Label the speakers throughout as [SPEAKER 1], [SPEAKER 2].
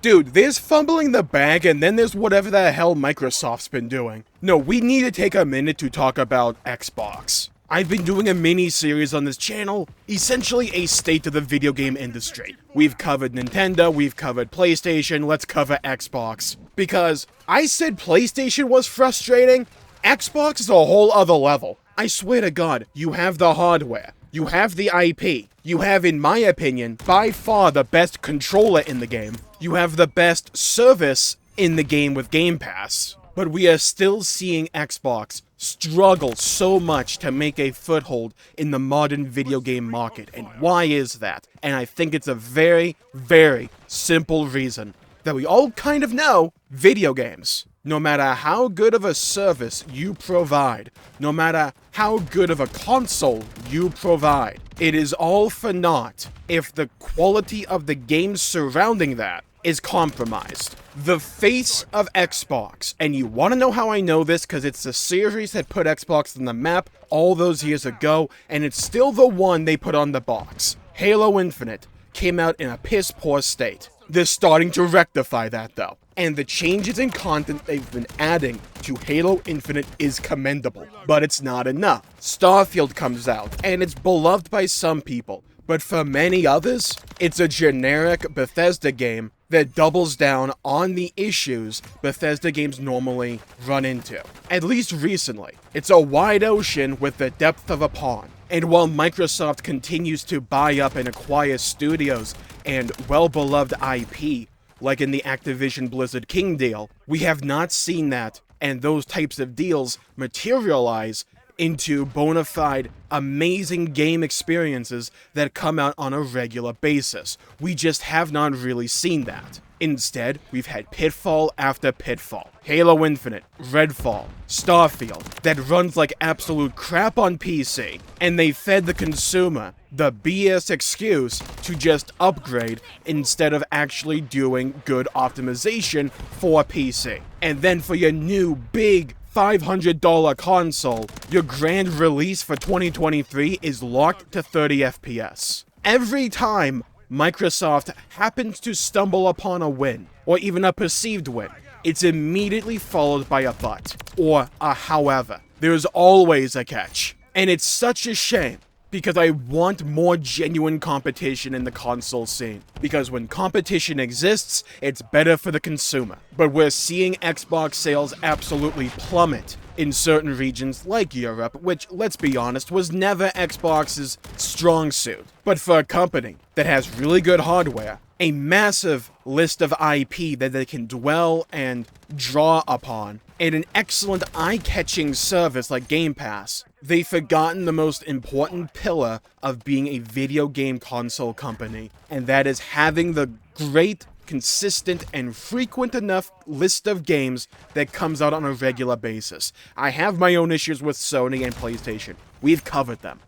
[SPEAKER 1] Dude, there's fumbling the bag and then there's whatever the hell Microsoft's been doing. No, we need to take a minute to talk about Xbox. I've been doing a mini-series on this channel, essentially a state of the video game industry. We've covered Nintendo, we've covered PlayStation, let's cover Xbox. Because I said PlayStation was frustrating, Xbox is a whole other level. I swear to God, you have the hardware, you have the IP, you have, in my opinion, by far the best controller in the game, you have the best service in the game with Game Pass. But we are still seeing Xbox struggle so much to make a foothold in the modern video game market. And why is that? And I think it's a very, very simple reason that we all kind of know: video games. No matter how good of a service you provide, no matter how good of a console you provide, it is all for naught if the quality of the games surrounding that is compromised. The face of Xbox, and you want to know how I know this because it's the series that put Xbox on the map all those years ago, and it's still the one they put on the box. Halo Infinite came out in a piss poor state. They're starting to rectify that though, and the changes in content they've been adding to Halo Infinite is commendable, but it's not enough. Starfield comes out, and it's beloved by some people, but for many others, it's a generic Bethesda game that doubles down on the issues Bethesda games normally run into. At least recently, it's a wide ocean with the depth of a pond. And while Microsoft continues to buy up and acquire studios and well-beloved IP, like in the Activision Blizzard King deal, we have not seen that and those types of deals materialize into bona fide, amazing game experiences that come out on a regular basis. We just have not really seen that. Instead, we've had pitfall after pitfall. Halo Infinite, Redfall, Starfield, that runs like absolute crap on PC, and they fed the consumer the BS excuse to just upgrade instead of actually doing good optimization for PC. And then for your new big $500 console, your grand release for 2023 is locked to 30 FPS. Every time Microsoft happens to stumble upon a win, or even a perceived win, it's immediately followed by a but, or a however. There's always a catch. And it's such a shame, because I want more genuine competition in the console scene. Because when competition exists, it's better for the consumer. But we're seeing Xbox sales absolutely plummet in certain regions like Europe, which, let's be honest, was never Xbox's strong suit. But for a company that has really good hardware, a massive list of IP that they can dwell and draw upon, and an excellent eye-catching service like Game Pass, they've forgotten the most important pillar of being a video game console company, and that is having the great, consistent, and frequent enough list of games that comes out on a regular basis. I have my own issues with Sony and PlayStation. We've covered them.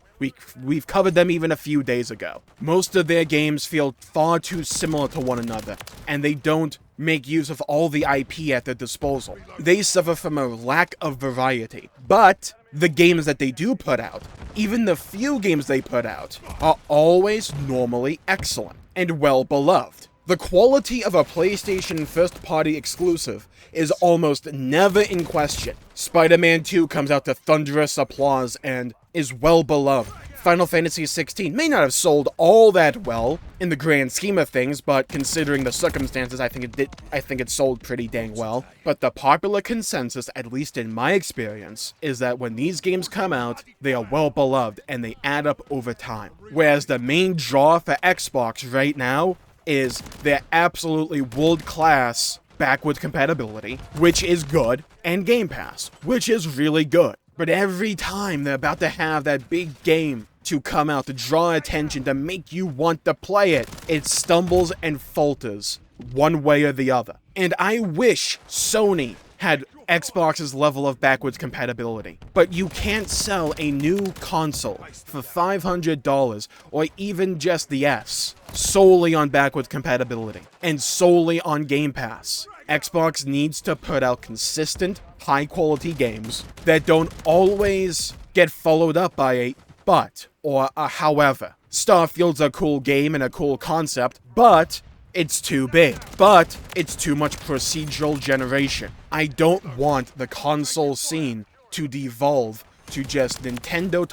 [SPEAKER 1] We've covered them even a few days ago. Most of their games feel far too similar to one another, and they don't make use of all the IP at their disposal. They suffer from a lack of variety. But the games that they do put out, even the few games they put out, are always normally excellent and well beloved. The quality of a PlayStation first-party exclusive is almost never in question. Spider-Man 2 comes out to thunderous applause and is well beloved. Final Fantasy XVI may not have sold all that well in the grand scheme of things, but considering the circumstances, I think it sold pretty dang well. But the popular consensus, at least in my experience, is that when these games come out, they are well beloved and they add up over time. Whereas the main draw for Xbox right now is their absolutely world-class backwards compatibility, which is good, and Game Pass, which is really good. But every time they're about to have that big game to come out to draw attention, to make you want to play it, it stumbles and falters one way or the other. And I wish Sony had Xbox's level of backwards compatibility. But you can't sell a new console for $500 or even just the S solely on backwards compatibility and solely on Game Pass. Xbox needs to put out consistent, high-quality games that don't always get followed up by a but or a however. Starfield's a cool game and a cool concept, but It's too big, but it's too much procedural generation. I don't want the console scene to devolve to just Nintendo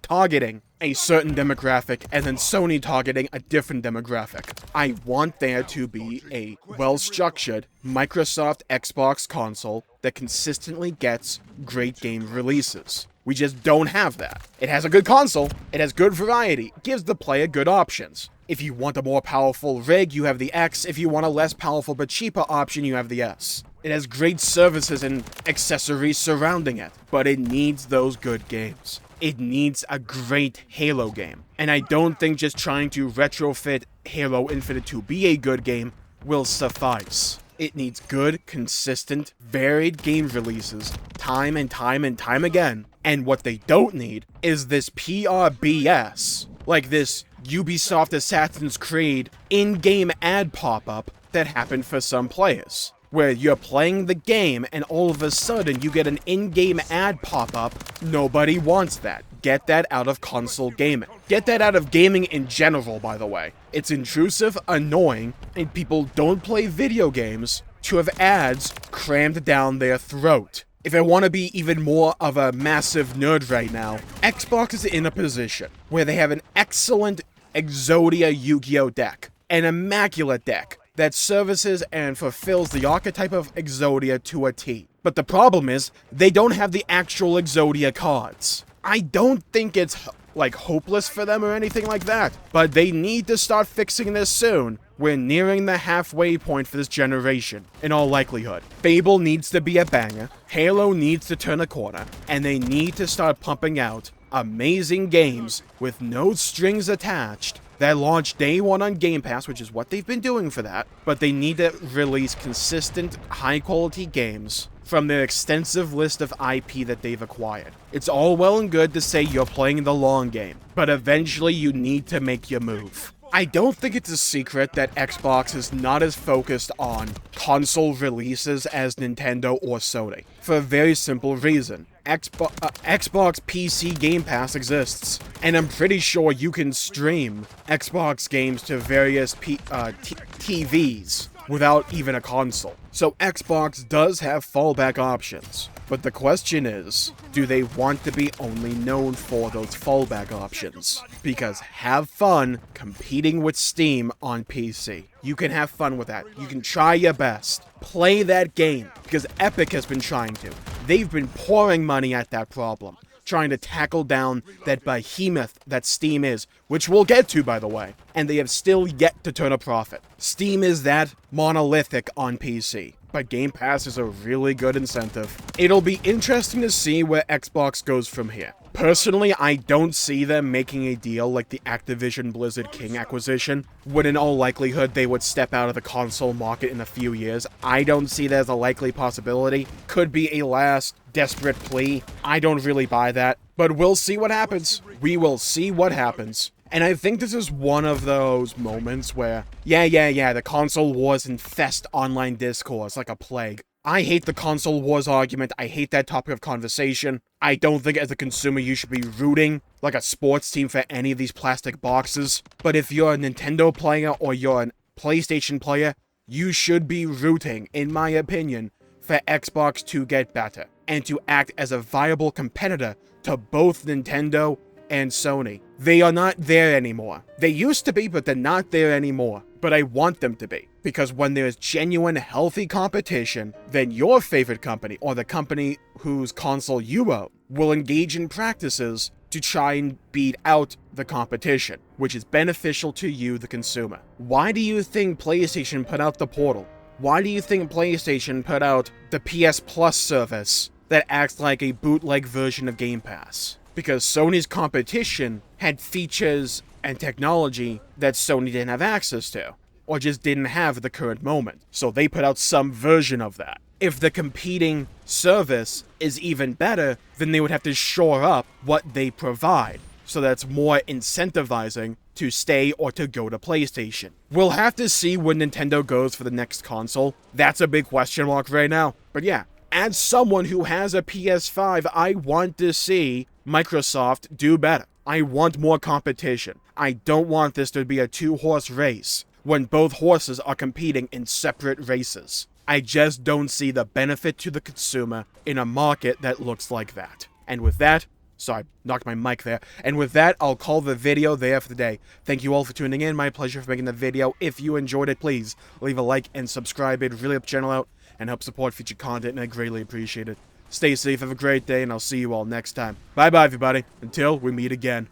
[SPEAKER 1] targeting a certain demographic and then Sony targeting a different demographic. I want there to be a well-structured Microsoft Xbox console that consistently gets great game releases. We just don't have that. It has a good console, it has good variety, it gives the player good options. If you want a more powerful rig, you have the X. If you want a less powerful but cheaper option, you have the S. It has great services and accessories surrounding it, but it needs those good games. It needs a great Halo game. And I don't think just trying to retrofit Halo Infinite to be a good game will suffice. It needs good, consistent, varied game releases time and time and time again. And what they don't need is this PR BS, like this Ubisoft Assassin's Creed in-game ad pop-up that happened for some players, where you're playing the game and all of a sudden you get an in-game ad pop-up. Nobody wants that. Get that out of console gaming. Get that out of gaming in general, by the way. It's intrusive, annoying, and people don't play video games to have ads crammed down their throat. If I want to be even more of a massive nerd right now, Xbox is in a position where they have an excellent Exodia Yu-Gi-Oh deck, an immaculate deck that services and fulfills the archetype of Exodia to a T. But the problem is, they don't have the actual Exodia cards. I don't think it's like hopeless for them or anything like that, but they need to start fixing this soon. We're nearing the halfway point for this generation, in all likelihood. Fable needs to be a banger, Halo needs to turn a corner, and they need to start pumping out amazing games with no strings attached that launch day one on Game Pass, which is what they've been doing for that, but they need to release consistent, high-quality games from their extensive list of IP that they've acquired. It's all well and good to say you're playing the long game, but eventually you need to make your move. I don't think it's a secret that Xbox is not as focused on console releases as Nintendo or Sony, for a very simple reason. Xbox PC Game Pass exists, and I'm pretty sure you can stream Xbox games to various TVs without even a console. So Xbox does have fallback options. But the question is, do they want to be only known for those fallback options? Because have fun competing with Steam on PC. You can have fun with that. You can try your best. Play that game, because Epic has been trying to. They've been pouring money at that problem, trying to tackle down that behemoth that Steam is, which we'll get to, by the way, and they have still yet to turn a profit. Steam is that monolithic on PC, but Game Pass is a really good incentive. It'll be interesting to see where Xbox goes from here. Personally, I don't see them making a deal like the Activision Blizzard King acquisition, when in all likelihood they would step out of the console market in a few years. I don't see that as a likely possibility. Could be a last desperate plea. I don't really buy that, but we'll see what happens. We will see what happens. And I think this is one of those moments where, the console wars infest online discourse like a plague. I hate the console wars argument. I hate that topic of conversation. I don't think as a consumer you should be rooting like a sports team for any of these plastic boxes. But if you're a Nintendo player or you're a PlayStation player, you should be rooting, in my opinion, for Xbox to get better and to act as a viable competitor to both Nintendo and Sony. They are not there anymore. They used to be, but they're not there anymore. But I want them to be. Because when there's genuine, healthy competition, then your favorite company, or the company whose console you own, will engage in practices to try and beat out the competition, which is beneficial to you, the consumer. Why do you think PlayStation put out the Portal? Why do you think PlayStation put out the PS Plus service that acts like a bootleg version of Game Pass? Because Sony's competition had features and technology that Sony didn't have access to, or just didn't have at the current moment. So they put out some version of that. If the competing service is even better, then they would have to shore up what they provide, so that's more incentivizing to stay or to go to PlayStation. We'll have to see where Nintendo goes for the next console. That's a big question mark right now. But yeah, as someone who has a PS5, I want to see Microsoft do better. I want more competition. I don't want this to be a two-horse race when both horses are competing in separate races. I just don't see the benefit to the consumer in a market that looks like that. And with that, sorry, knocked my mic there. And with that, I'll call the video there for the day. Thank you all for tuning in. My pleasure for making the video. If you enjoyed it, please leave a like and subscribe. It'd really help the channel out and help support future content, and I greatly appreciate it. Stay safe, have a great day, and I'll see you all next time. Bye-bye, everybody. Until we meet again.